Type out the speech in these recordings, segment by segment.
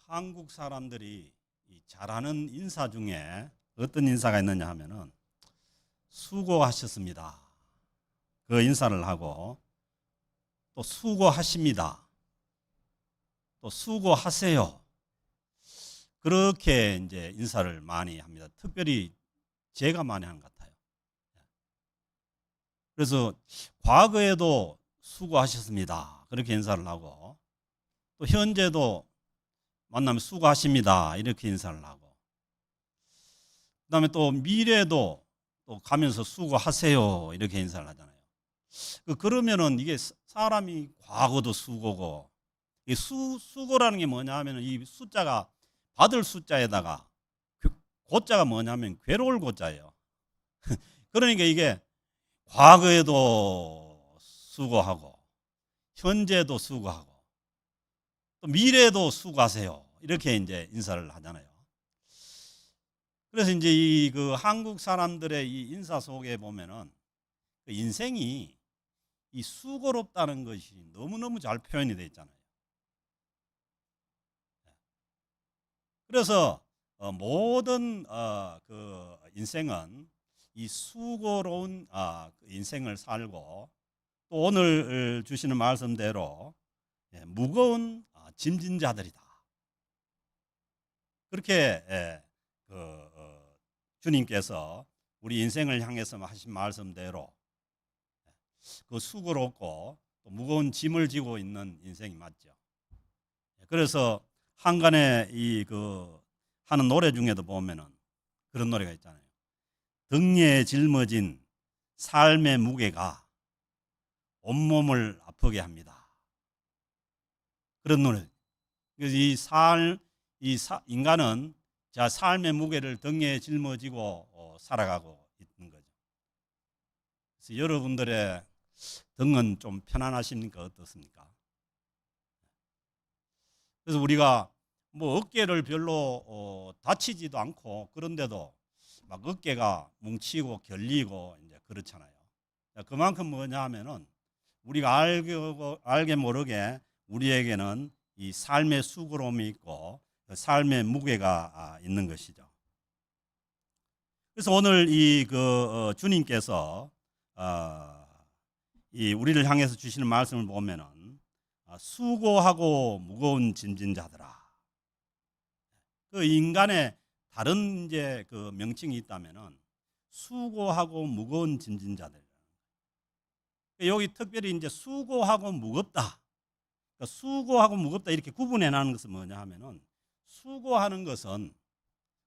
한국 사람들이 잘하는 인사 중에 어떤 인사가 있느냐 하면은 수고하셨습니다. 그 인사를 하고 또 수고하십니다. 또 수고하세요. 그렇게 이제 인사를 많이 합니다. 특별히 제가 많이 하는 것 같아요. 그래서 과거에도 수고하셨습니다. 그렇게 인사를 하고 또 현재도 만나면 수고하십니다. 이렇게 인사를 하고 그다음에 또 미래도 또 가면서 수고하세요. 이렇게 인사를 하잖아요. 그러면은 이게 사람이 과거도 수고고 이 수고라는 게 뭐냐 하면은 이 숫자가 받을 숫자에다가 고자가 뭐냐면 괴로울 고자예요. 그러니까 이게 과거에도 수고하고 현재도 수고하고 또 미래도 수고하세요. 이렇게 이제 인사를 하잖아요. 그래서 이제 이 그 한국 사람들의 이 인사 속에 보면은 그 인생이 이 수고롭다는 것이 너무너무 잘 표현이 되어 있잖아요. 그래서 모든 그 인생은 이 수고로운 인생을 살고 또 오늘 주시는 말씀대로 무거운 짐진 자들이다. 그렇게 주님께서 우리 인생을 향해서 하신 말씀대로 그 수고롭고 또 무거운 짐을 지고 있는 인생이 맞죠. 그래서 한간에 이 그 하는 노래 중에도 보면은 그런 노래가 있잖아요. 등에 짊어진 삶의 무게가 온몸을 아프게 합니다. 그런 노래. 그래서 인간은 자 삶의 무게를 등에 짊어지고 살아가고 있는 거죠. 그래서 여러분들의 등은 좀 편안하십니까? 어떻습니까? 그래서 우리가 뭐 어깨를 별로 다치지도 않고 그런데도 막 어깨가 뭉치고 결리고 이제 그렇잖아요. 그만큼 뭐냐 하면은 우리가 알게 모르게 우리에게는 이 삶의 수고로움이 있고 삶의 무게가 있는 것이죠. 그래서 오늘 이 주님께서 이 우리를 향해서 주시는 말씀을 보면은 수고하고 무거운 짐진 자들아. 그 인간의 다른 이제 그 명칭이 있다면은 수고하고 무거운 짐진 자들. 여기 특별히 이제 수고하고 무겁다. 그러니까 수고하고 무겁다 이렇게 구분해 놔는 것은 뭐냐 하면은 수고하는 것은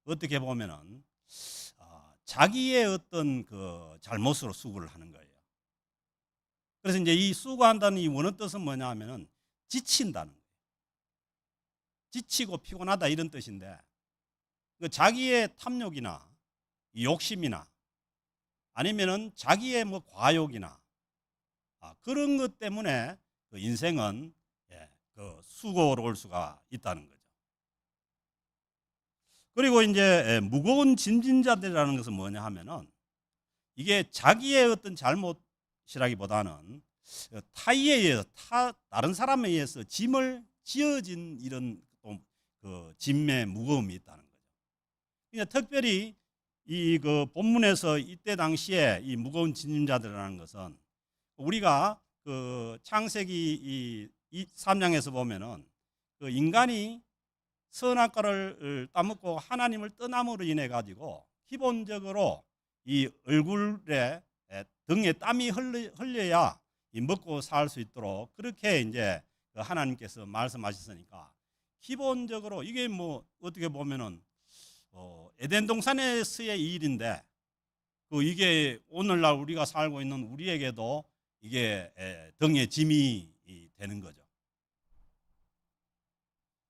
어떻게 보면은 자기의 어떤 그 잘못으로 수고를 하는 거예요. 그래서 이제 이 수고한다는 이 원어 뜻은 뭐냐 하면은 지친다는 거예요. 지치고 피곤하다 이런 뜻인데 자기의 탐욕이나 욕심이나 아니면은 자기의 뭐 과욕이나 그런 것 때문에 그 인생은 그 수고로울 수가 있다는 거죠. 그리고 이제 무거운 짐진자들이라는 것은 뭐냐 하면은 이게 자기의 어떤 잘못이라기보다는 타의에 의해서 다른 사람에 의해서 짐을 지어진 이런 그 짐의 무거움이 있다는 거죠. 그러니까 특별히 이 그 본문에서 이때 당시에 이 무거운 짐자들이라는 것은 우리가 그 창세기 이 3장에서 보면은 그 인간이 선악과를 따먹고 하나님을 떠남으로 인해 가지고 기본적으로 이 얼굴에 등에 땀이 흘려야 먹고 살 수 있도록 그렇게 이제 하나님께서 말씀하셨으니까 기본적으로 이게 뭐 어떻게 보면은 에덴 동산에서의 일인데 이게 오늘날 우리가 살고 있는 우리에게도 이게 등의 짐이 되는 거죠.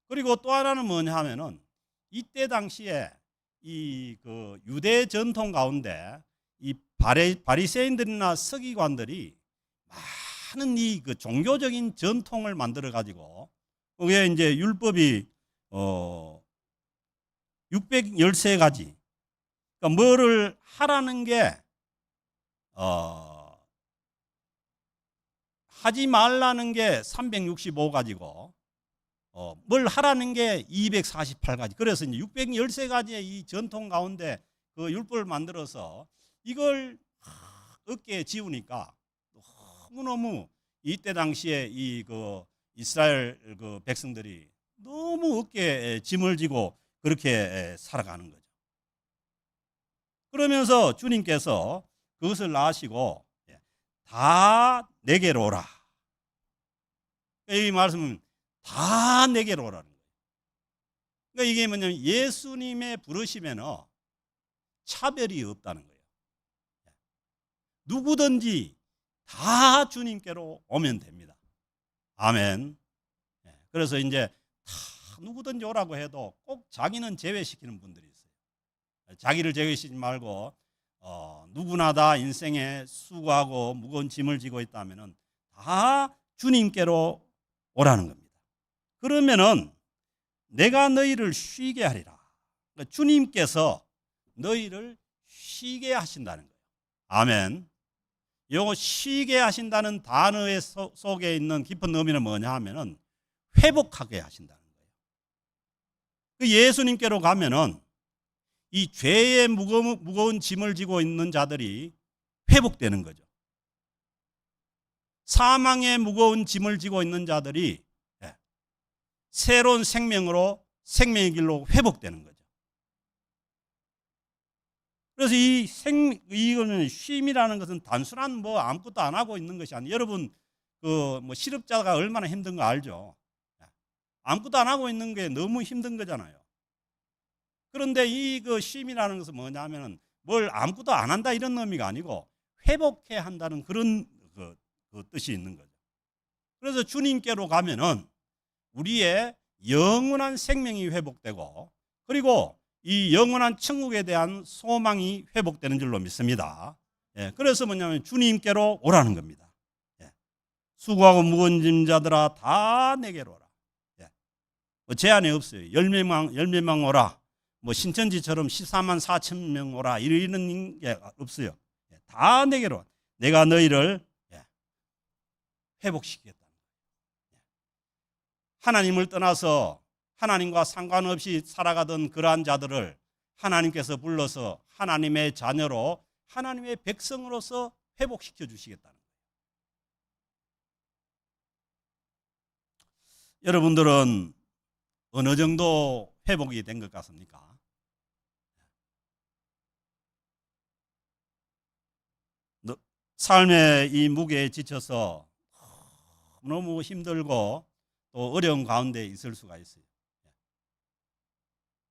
그리고 또 하나는 뭐냐 하면은 이때 당시에 이 그 유대 전통 가운데 이 바리새인들이나 서기관들이 많은 이 그 종교적인 전통을 만들어 가지고 그게 이제 율법이 613가지 그러니까 뭐를 하라는 게 하지 말라는 게 365가지고 뭘 하라는 게 248가지. 그래서 이제 613가지의 이 전통 가운데 그 율법을 만들어서 이걸 어깨에 지우니까 너무너무 이때 당시에 이 그 이스라엘 그 백성들이 너무 어깨에 짐을 지고 그렇게 살아가는 거죠. 그러면서 주님께서 그것을 아시고 다 내게로 오라. 이 말씀은 다 내게로 오라는 거예요. 그러니까 이게 뭐냐면 예수님의 부르심에는 차별이 없다는 거예요. 누구든지 다 주님께로 오면 됩니다. 아멘. 그래서 이제 다 누구든지 오라고 해도 꼭 자기는 제외시키는 분들이 있어요. 자기를 제외시키지 말고 누구나 다 인생에 수고하고 무거운 짐을 지고 있다면은 다 주님께로 오라는 겁니다. 그러면은 내가 너희를 쉬게 하리라. 그러니까 주님께서 너희를 쉬게 하신다는 거예요. 아멘. 요 쉬게 하신다는 단어의 속에 있는 깊은 의미는 뭐냐 하면은 회복하게 하신다는 거예요. 그 예수님께로 가면은 이 죄의 무거운 짐을 지고 있는 자들이 회복되는 거죠. 사망의 무거운 짐을 지고 있는 자들이 새로운 생명으로 생명의 길로 회복되는 거죠. 그래서 이거는 쉼이라는 것은 단순한 뭐 아무것도 안 하고 있는 것이 아니에요. 여러분 그 뭐 실업자가 얼마나 힘든 거 알죠? 아무것도 안 하고 있는 게 너무 힘든 거잖아요. 그런데 이 그 쉼이라는 것은 뭐냐면은 뭘 아무것도 안 한다 이런 의미가 아니고 회복해야 한다는 그런 그 뜻이 있는 거죠. 그래서 주님께로 가면은 우리의 영원한 생명이 회복되고 그리고 이 영원한 천국에 대한 소망이 회복되는 줄로 믿습니다. 그래서 뭐냐면 주님께로 오라는 겁니다. 수고하고 무거운 짐자들아 다 내게로 오라. 뭐 제한이 없어요. 10명만 오라. 뭐 신천지처럼 14만 4천 명 오라. 이런 게 없어요. 다 내게로. 내가 너희를 회복시키겠다. 하나님을 떠나서 하나님과 상관없이 살아가던 그러한 자들을 하나님께서 불러서 하나님의 자녀로 하나님의 백성으로서 회복시켜 주시겠다는 거예요. 여러분들은 어느 정도 회복이 된 것 같습니까? 삶의 이 무게에 지쳐서 너무 힘들고 또 어려운 가운데 있을 수가 있어요.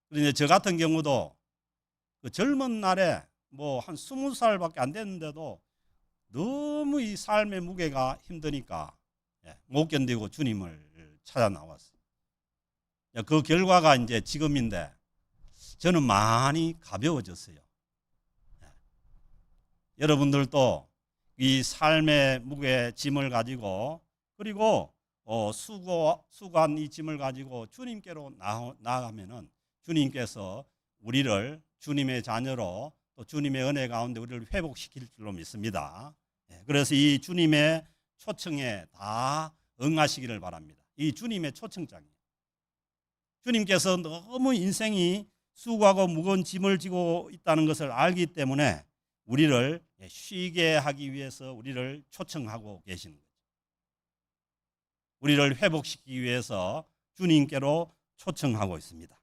그런데 저 같은 경우도 그 젊은 날에 뭐 한 20살밖에 안 됐는데도 너무 이 삶의 무게가 힘드니까 못 견디고 주님을 찾아 나왔어요. 그 결과가 이제 지금인데 저는 많이 가벼워졌어요. 여러분들도 이 삶의 무게 짐을 가지고 그리고 수고한 이 짐을 가지고 주님께로 나아가면은 주님께서 우리를 주님의 자녀로 또 주님의 은혜 가운데 우리를 회복시킬 줄로 믿습니다. 그래서 이 주님의 초청에 다 응하시기를 바랍니다. 이 주님의 초청장이에요. 주님께서 너무 인생이 수고하고 무거운 짐을 지고 있다는 것을 알기 때문에 우리를 쉬게 하기 위해서 우리를 초청하고 계시는 거예요. 우리를 회복시키기 위해서 주님께로 초청하고 있습니다.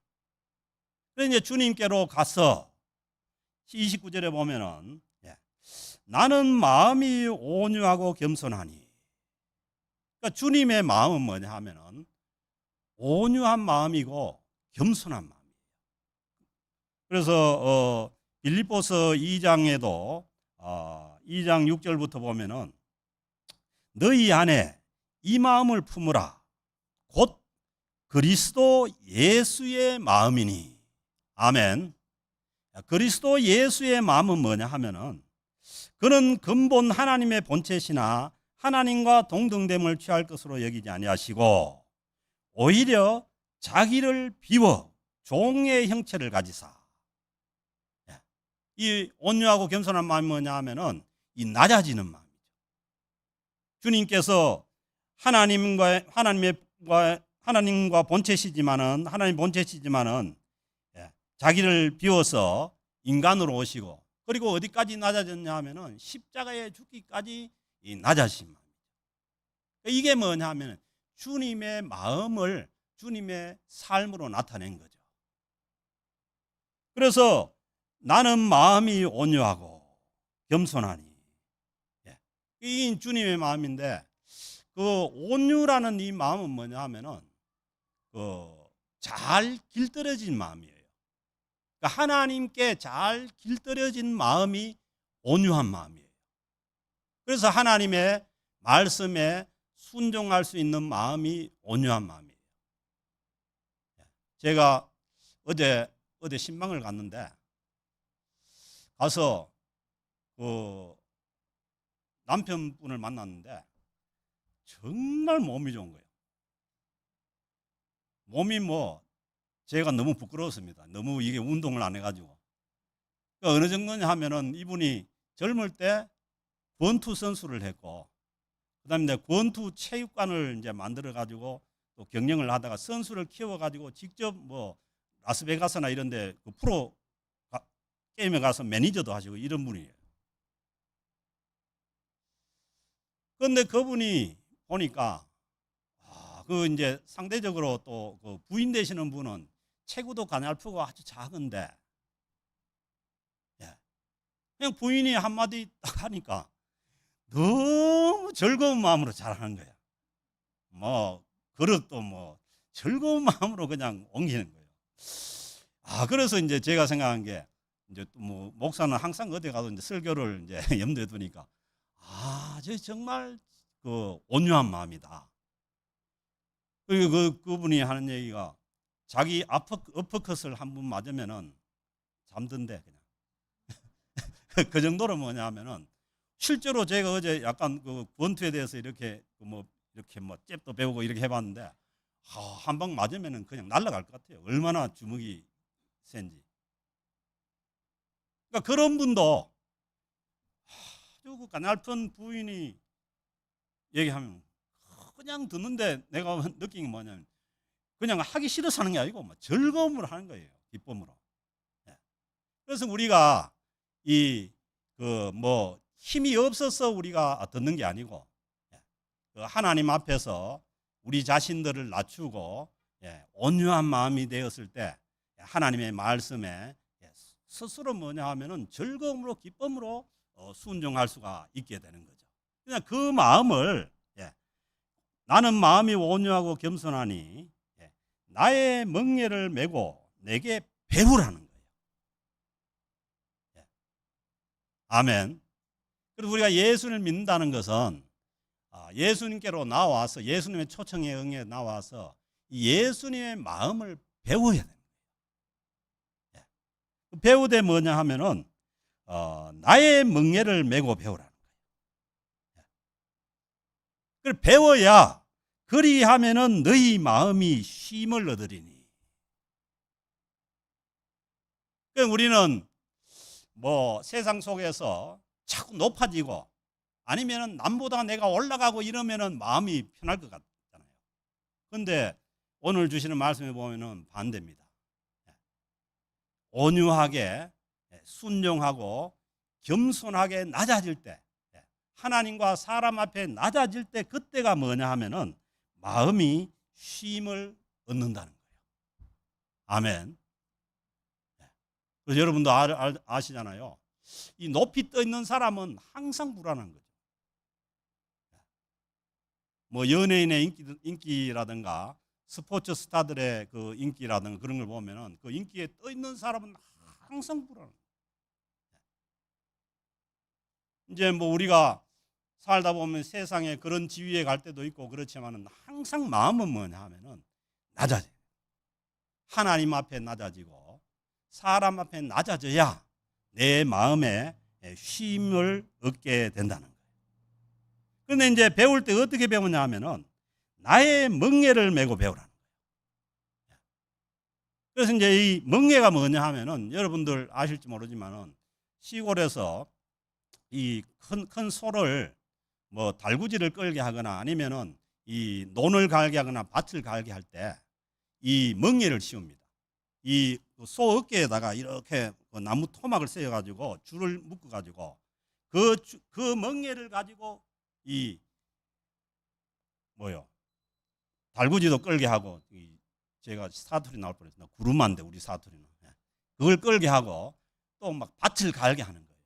그래서 이제 주님께로 가서 29절에 보면은 나는 마음이 온유하고 겸손하니. 그러니까 주님의 마음은 뭐냐 하면은 온유한 마음이고 겸손한 마음이에요. 그래서 빌립보서 2장에도 2장 6절부터 보면은 너희 안에 이 마음을 품으라. 곧 그리스도 예수의 마음이니. 아멘. 그리스도 예수의 마음은 뭐냐 하면은 그는 근본 하나님의 본체시나 하나님과 동등됨을 취할 것으로 여기지 아니하시고 오히려 자기를 비워 종의 형체를 가지사. 이 온유하고 겸손한 마음이 뭐냐 하면은 이 낮아지는 마음이죠. 주님께서 하나님과 하나님과 본체시지만은 하나님 본체시지만은 자기를 비워서 인간으로 오시고 그리고 어디까지 낮아졌냐 하면은 십자가에 죽기까지 낮아지신 마음. 이게 뭐냐 하면 주님의 마음을 주님의 삶으로 나타낸 거죠. 그래서 나는 마음이 온유하고 겸손하니 이 주님의 마음인데 그 온유라는 이 마음은 뭐냐 하면은 잘 길들여진 마음이에요. 그러니까 하나님께 잘 길들여진 마음이 온유한 마음이에요. 그래서 하나님의 말씀에 순종할 수 있는 마음이 온유한 마음이에요. 제가 어제 신방을 갔는데 가서 그 남편분을 만났는데 정말 몸이 좋은 거예요. 몸이 제가 너무 부끄러웠습니다. 너무 이게 운동을 안 해가지고. 그러니까 어느 정도냐 하면은 이분이 젊을 때 권투 선수를 했고, 그 다음에 권투 체육관을 이제 만들어가지고 또 경영을 하다가 선수를 키워가지고 직접 라스베가스나 이런 데 그 프로 게임에 가서 매니저도 하시고 이런 분이에요. 그런데 그분이 보니까 그 이제 상대적으로 또 그 부인 되시는 분은 체구도 가냘프고 아주 작은데 그냥 부인이 한마디 딱 하니까 너무 즐거운 마음으로 잘하는 거야. 그릇도 즐거운 마음으로 그냥 옮기는 거예요. 그래서 이제 제가 생각한 게 이제 또 목사는 항상 어디 가도 이제 설교를 이제 염두에 두니까 저 정말 그 온유한 마음이다. 그리고 그분이 하는 얘기가 자기 어퍼컷을 한 번 맞으면은 잠든대 그냥. 그 정도로 뭐냐 하면은 실제로 제가 어제 약간 그 권투에 대해서 이렇게 잽도 배우고 이렇게 해봤는데 한 방 맞으면은 그냥 날아갈 것 같아요. 얼마나 주먹이 센지. 그러니까 그런 분도 아주 그 가냘픈 부인이 얘기하면 그냥 듣는데 내가 느낀 게 뭐냐면 그냥 하기 싫어서 하는 게 아니고 즐거움으로 하는 거예요. 기쁨으로. 그래서 우리가 힘이 없어서 우리가 듣는 게 아니고 하나님 앞에서 우리 자신들을 낮추고 온유한 마음이 되었을 때 하나님의 말씀에 스스로 뭐냐 하면은 즐거움으로 기쁨으로 순종할 수가 있게 되는 거죠. 그냥 그 마음을 나는 마음이 온유하고 겸손하니 나의 멍에를 메고 내게 배우라는 거예요. 아멘. 그리고 우리가 예수를 믿는다는 것은 예수님께로 나와서 예수님의 초청에 응해 나와서 예수님의 마음을 배워야 됩니다. 배우되 뭐냐 하면은 나의 멍에를 메고 배우라는 거예요. 그걸 배워야 그리하면은 너희 마음이 쉼을 얻으리니. 그러니까 우리는 세상 속에서 자꾸 높아지고 아니면은 남보다 내가 올라가고 이러면은 마음이 편할 것 같잖아요. 그런데 오늘 주시는 말씀에 보면은 반대입니다. 온유하게 순종하고 겸손하게 낮아질 때, 하나님과 사람 앞에 낮아질 때 그때가 뭐냐 하면은 마음이 쉼을 얻는다는 거예요. 아멘. 그래서 여러분도 아시잖아요. 이 높이 떠 있는 사람은 항상 불안한 거죠. 연예인의 인기라든가 스포츠 스타들의 그 인기라든가 그런 걸 보면은 그 인기에 떠 있는 사람은 항상 불안해요. 이제 우리가 살다 보면 세상에 그런 지위에 갈 때도 있고 그렇지만은 항상 마음은 뭐냐 하면은 낮아져요. 하나님 앞에 낮아지고 사람 앞에 낮아져야 내 마음에 쉼을 얻게 된다는 거예요. 그런데 이제 배울 때 어떻게 배우냐 하면은 나의 멍에를 메고 배우라는 거예요. 그래서 이제 이 멍에가 뭐냐 하면은 여러분들 아실지 모르지만은 시골에서 이 큰 소를 달구지를 끌게 하거나 아니면은 이 논을 갈게 하거나 밭을 갈게 할 때 이 멍에를 씌웁니다. 이 소 어깨에다가 이렇게 나무 토막을 세워 가지고 줄을 묶어 가지고 그 멍에를 가지고 이 달구지도 끌게 하고, 제가 사투리 나올 뻔했습니다. 구루마인데 우리 사투리는. 그걸 끌게 하고 또 막 밭을 갈게 하는 거예요.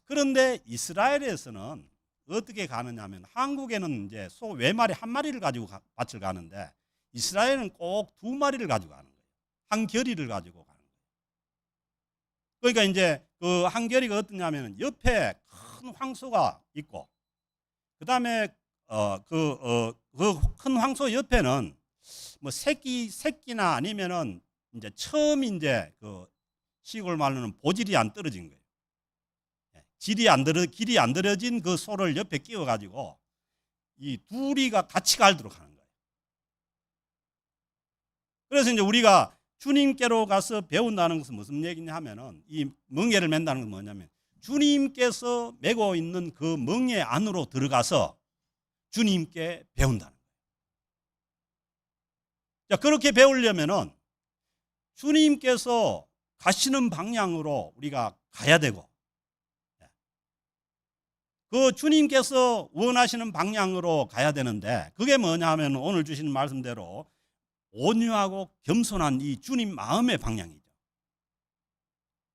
그런데 이스라엘에서는 어떻게 가느냐 하면, 한국에는 이제 소 외마리 한 마리를 가지고 밭을 가는데 이스라엘은 꼭 두 마리를 가지고 가는 거예요. 한 결의를 가지고 가는 거예요. 그러니까 이제 그 한 결의가 어떠냐면, 옆에 큰 황소가 있고, 그 다음에 그 큰 황소 옆에는 뭐 새끼나 아니면은 이제 처음 이제 그 시골 말로는 보질이 안 떨어진 거예요. 길이 안 들어진 그 소를 옆에 끼워 가지고 이 둘이가 같이 갈도록 하는 거예요. 그래서 이제 우리가 주님께로 가서 배운다는 것은 무슨 얘기냐 하면은, 이 멍에를 맨다는 건 뭐냐면, 주님께서 메고 있는 그 멍에 안으로 들어가서 주님께 배운다는 거예요. 자, 그렇게 배우려면은 주님께서 가시는 방향으로 우리가 가야 되고, 그 주님께서 원하시는 방향으로 가야 되는데, 그게 뭐냐 하면 오늘 주시는 말씀대로 온유하고 겸손한 이 주님 마음의 방향이죠.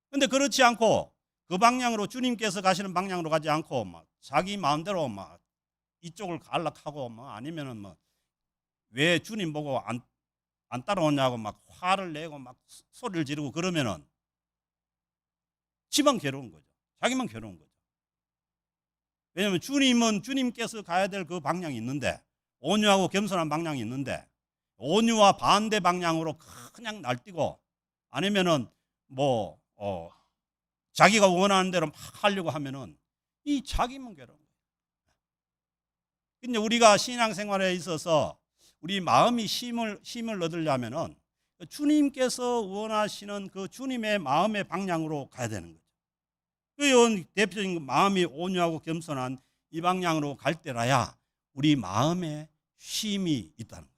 그런데 그렇지 않고 그 방향으로, 주님께서 가시는 방향으로 가지 않고 막 자기 마음대로 막 이쪽을 갈락하고, 뭐 아니면은 뭐 왜 주님 보고 안 따라오냐고 막 화를 내고 막 소리를 지르고 그러면은 지만 괴로운 거죠. 자기만 괴로운 거죠. 왜냐하면 주님은 주님께서 가야 될 그 방향이 있는데, 온유하고 겸손한 방향이 있는데, 온유와 반대 방향으로 그냥 날뛰고, 아니면은 뭐 자기가 원하는 대로 막 하려고 하면은 이 자기만 괴로운 거예요. 근데 우리가 신앙생활에 있어서 우리 마음이 쉼을 얻으려면은 주님께서 원하시는 그 주님의 마음의 방향으로 가야 되는 거죠. 그 대표적인 마음이 온유하고 겸손한 이 방향으로 갈 때라야 우리 마음에 쉼이 있다는 거예요.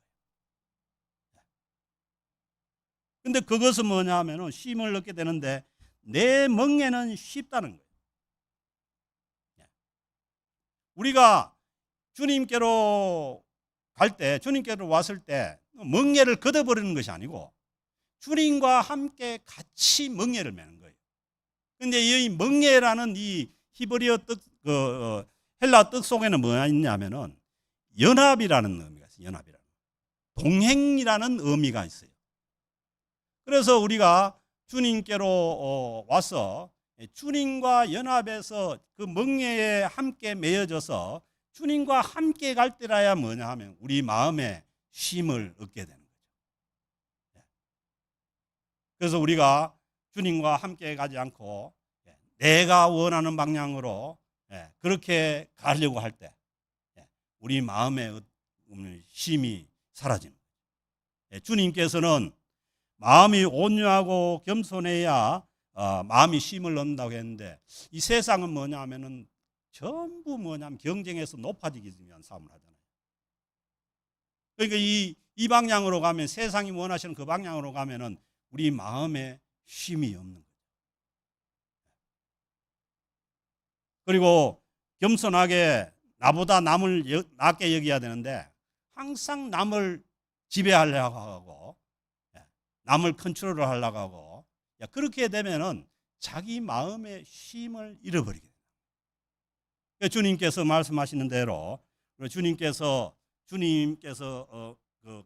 근데 그것은 뭐냐 하면은, 쉼을 얻게 되는데 내 멍에는 쉽다는 거예요. 우리가 주님께로 갈 때, 주님께로 왔을 때 멍에를 걷어버리는 것이 아니고 주님과 함께 같이 멍에를 매는 거예요. 근데 이 멍에라는 이 히브리어 헬라 뜻 속에는 뭐가 있냐면은 연합이라는 의미가 있어요. 연합이라는. 동행이라는 의미가 있어요. 그래서 우리가 주님께로 와서 주님과 연합해서 그 멍에에 함께 매여져서 주님과 함께 갈 때라야 뭐냐 하면 우리 마음에 쉼을 얻게 되는 거죠. 그래서 우리가 주님과 함께 가지 않고 내가 원하는 방향으로 그렇게 가려고 할 때 우리 마음의 쉼이 사라지는 거예요. 주님께서는 마음이 온유하고 겸손해야 마음이 쉼을 얻는다고 했는데, 이 세상은 뭐냐 하면은 전부 뭐냐면 경쟁에서 높아지기 위한 싸움을 하잖아요. 그러니까 이 방향으로 가면, 세상이 원하시는 그 방향으로 가면은 우리 마음에 쉼이 없는 거예요. 그리고 겸손하게 나보다 남을 낮게 여겨야 되는데 항상 남을 지배하려고 하고 남을 컨트롤을 하려고 하고, 그렇게 되면은 자기 마음의 쉼을 잃어버리게 돼요. 주님께서 말씀하시는 대로 주님께서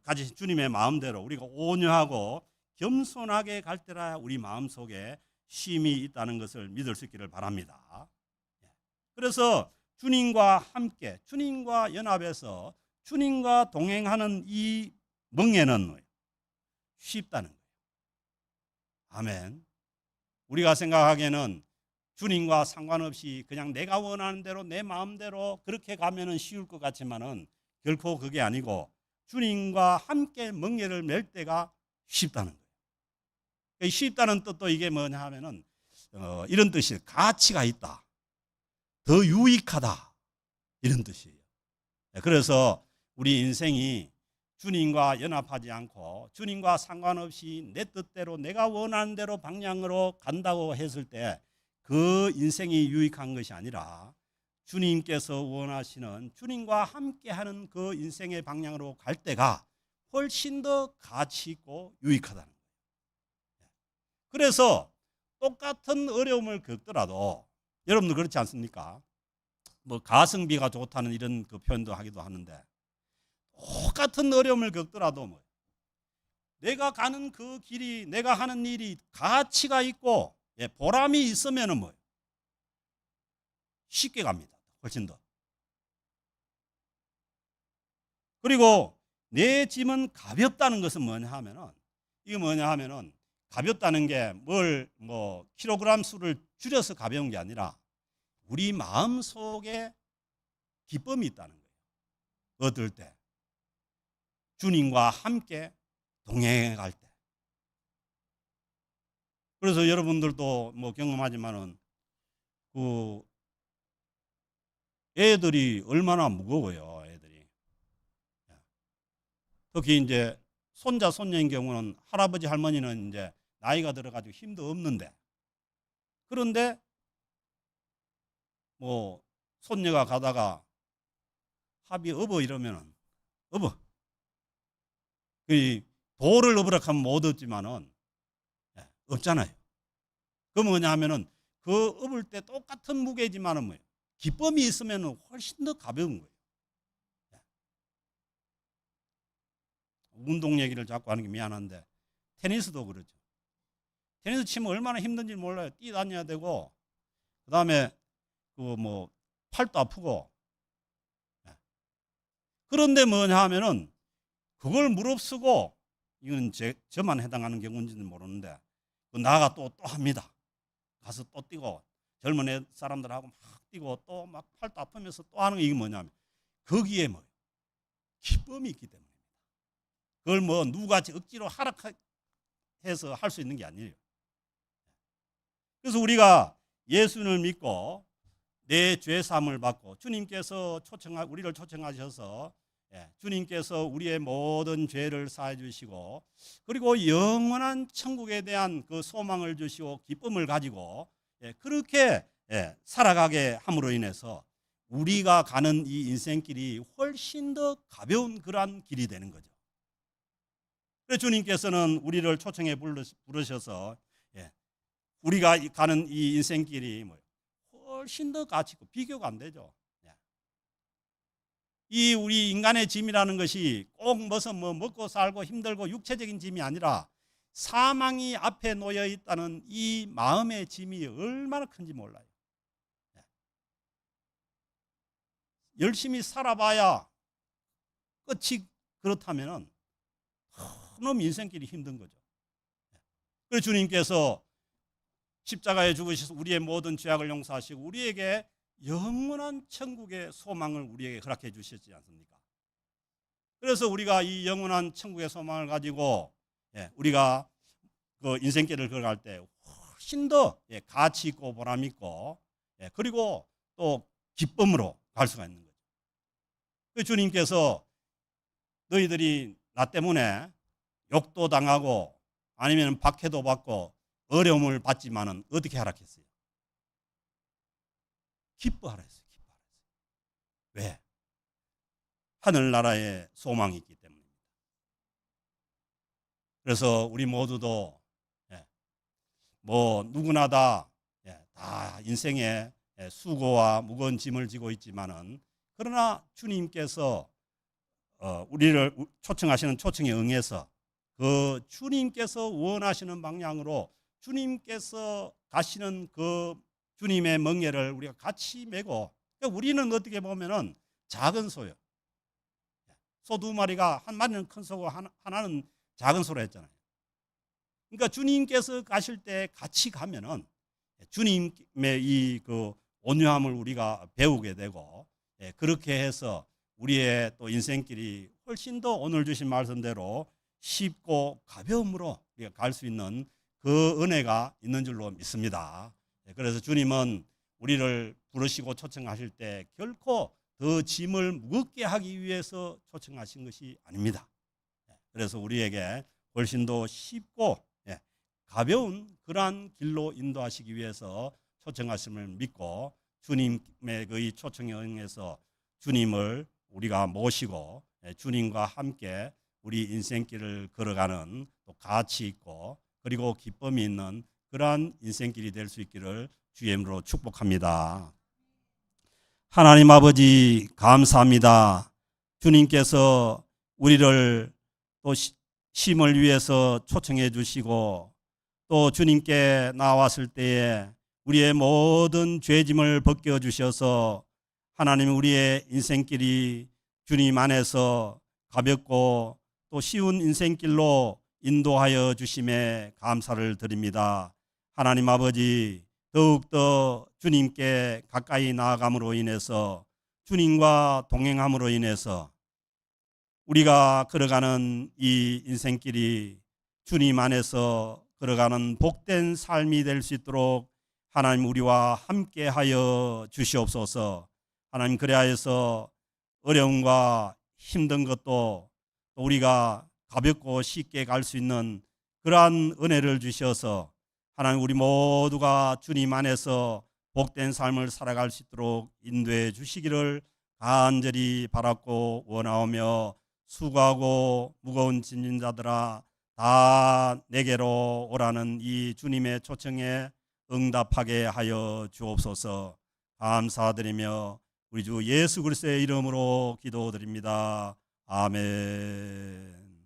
가지신 주님의 마음대로 우리가 온유하고 겸손하게 갈 때라 우리 마음속에 쉼이 있다는 것을 믿을 수 있기를 바랍니다. 그래서 주님과 함께, 주님과 연합해서 주님과 동행하는 이 멍에는 쉽다는 거예요. 아멘. 우리가 생각하기에는 주님과 상관없이 그냥 내가 원하는 대로 내 마음대로 그렇게 가면은 쉬울 것 같지만은 결코 그게 아니고, 주님과 함께 멍에를 맬 때가 쉽다는 거예요. 쉽다는 뜻도 이게 뭐냐 하면은 이런 뜻이에요. 가치가 있다, 더 유익하다, 이런 뜻이에요. 그래서 우리 인생이 주님과 연합하지 않고 주님과 상관없이 내 뜻대로 내가 원하는 대로 방향으로 간다고 했을 때 그 인생이 유익한 것이 아니라 주님께서 원하시는 주님과 함께하는 그 인생의 방향으로 갈 때가 훨씬 더 가치 있고 유익하다는 거예요. 그래서 똑같은 어려움을 겪더라도 여러분들 그렇지 않습니까? 뭐 가성비가 좋다는 이런 그 표현도 하기도 하는데 똑같은 어려움을 겪더라도 뭐 내가 가는 그 길이 내가 하는 일이 가치가 있고 보람이 있으면은 뭐 쉽게 갑니다. 훨씬 더. 그리고 내 짐은 가볍다는 것은 뭐냐 하면은 이게 뭐냐 하면은 가볍다는 게 뭘 뭐 킬로그램 수를 줄여서 가벼운 게 아니라 우리 마음 속에 기쁨이 있다는 거예요. 얻을 때 주님과 함께 동행해 갈 때. 그래서 여러분들도 뭐 경험하지만은 그 애들이 얼마나 무거워요, 애들이. 특히 이제 손자 손녀인 경우는 할아버지 할머니는 이제 나이가 들어가지고 힘도 없는데 그런데 뭐 손녀가 가다가 합이 업어 이러면은 업어. 그 돌을 업으라 하면 못 얻지만은 없잖아요. 그 뭐냐 하면은 그 업을 때 똑같은 무게지만은 뭐예요? 기쁨이 있으면 훨씬 더 가벼운 거예요. 운동 얘기를 자꾸 하는 게 미안한데 테니스도 그렇죠. 테니스 치면 얼마나 힘든지 몰라요. 뛰다녀야 되고 그다음에 그 뭐 팔도 아프고 그런데 뭐냐 하면은 그걸 무릅쓰고 이건 저만 해당하는 경우인지는 모르는데 나가 또 합니다. 가서 또 뛰고 젊은 애 사람들하고 막 뛰고 또 막 팔도 아프면서 또 하는 게 이게 뭐냐면 거기에 뭐 기쁨이 있기 때문입니다. 그걸 뭐 누구같이 억지로 하락해서 할 수 있는 게 아니에요. 그래서 우리가 예수를 믿고 내 죄 사함을 받고 주님께서 우리를 초청하셔서 주님께서 우리의 모든 죄를 사해 주시고 그리고 영원한 천국에 대한 그 소망을 주시고 기쁨을 가지고 그렇게 살아가게 함으로 인해서 우리가 가는 이 인생길이 훨씬 더 가벼운 그러한 길이 되는 거죠. 그래서 주님께서는 우리를 초청해 부르셔서 우리가 가는 이 인생길이 훨씬 더 가치 있고 비교가 안 되죠. 이 우리 인간의 짐이라는 것이 꼭 무슨 뭐 먹고 살고 힘들고 육체적인 짐이 아니라 사망이 앞에 놓여 있다는 이 마음의 짐이 얼마나 큰지 몰라요. 열심히 살아봐야 끝이 그렇다면은 너무 인생길이 힘든 거죠. 그래서 주님께서 십자가에 죽으셔서 우리의 모든 죄악을 용서하시고 우리에게 영원한 천국의 소망을 우리에게 허락해 주셨지 않습니까? 그래서 우리가 이 영원한 천국의 소망을 가지고 우리가 그 인생길을 걸어갈 때 훨씬 더 가치 있고 보람 있고 그리고 또 기쁨으로 갈 수가 있는 거죠. 그 주님께서 너희들이 나 때문에 욕도 당하고 아니면 박해도 받고 어려움을 받지만은 어떻게 하라 했어요? 기뻐하라 했어요. 기뻐하라 했어요. 왜? 하늘나라에 소망이 있기 때문입니다. 그래서 우리 모두도 뭐 누구나 다 인생에 수고와 무거운 짐을 지고 있지만은 그러나 주님께서 우리를 초청하시는 초청에 응해서 그 주님께서 원하시는 방향으로 주님께서 가시는 그 주님의 멍에를 우리가 같이 메고 그러니까 우리는 어떻게 보면은 작은 소요. 소 두 마리가 한 마리는 큰 소고 하나는 작은 소라 했잖아요. 그러니까 주님께서 가실 때 같이 가면은 주님의 이 그 온유함을 우리가 배우게 되고 그렇게 해서 우리의 또 인생길이 훨씬 더 오늘 주신 말씀대로 쉽고 가벼움으로 우리가 갈 수 있는 그 은혜가 있는 줄로 믿습니다. 그래서 주님은 우리를 부르시고 초청하실 때 결코 더 짐을 무겁게 하기 위해서 초청하신 것이 아닙니다. 그래서 우리에게 훨씬 더 쉽고 가벼운 그러한 길로 인도하시기 위해서 초청하심을 믿고 주님의 그 초청에 응해서 주님을 우리가 모시고 주님과 함께 우리 인생길을 걸어가는 또 가치 있고 그리고 기쁨이 있는 그러한 인생길이 될 수 있기를 주의 이름으로 축복합니다. 하나님 아버지 감사합니다. 주님께서 우리를 또 쉼을 위해서 초청해 주시고 또 주님께 나왔을 때에 우리의 모든 죄짐을 벗겨 주셔서 하나님 우리의 인생길이 주님 안에서 가볍고 또 쉬운 인생길로 인도하여 주심에 감사를 드립니다. 하나님 아버지 더욱더 주님께 가까이 나아감으로 인해서 주님과 동행함으로 인해서 우리가 걸어가는 이 인생길이 주님 안에서 걸어가는 복된 삶이 될 수 있도록 하나님 우리와 함께하여 주시옵소서. 하나님 그리하여서 어려움과 힘든 것도 우리가 가볍고 쉽게 갈 수 있는 그러한 은혜를 주셔서 하나님 우리 모두가 주님 안에서 복된 삶을 살아갈 수 있도록 인도해 주시기를 간절히 바랐고 원하오며 수고하고 무거운 짐진 자들아 다 내게로 오라는 이 주님의 초청에 응답하게 하여 주옵소서. 감사드리며 우리 주 예수 그리스도의 이름으로 기도드립니다. 아멘.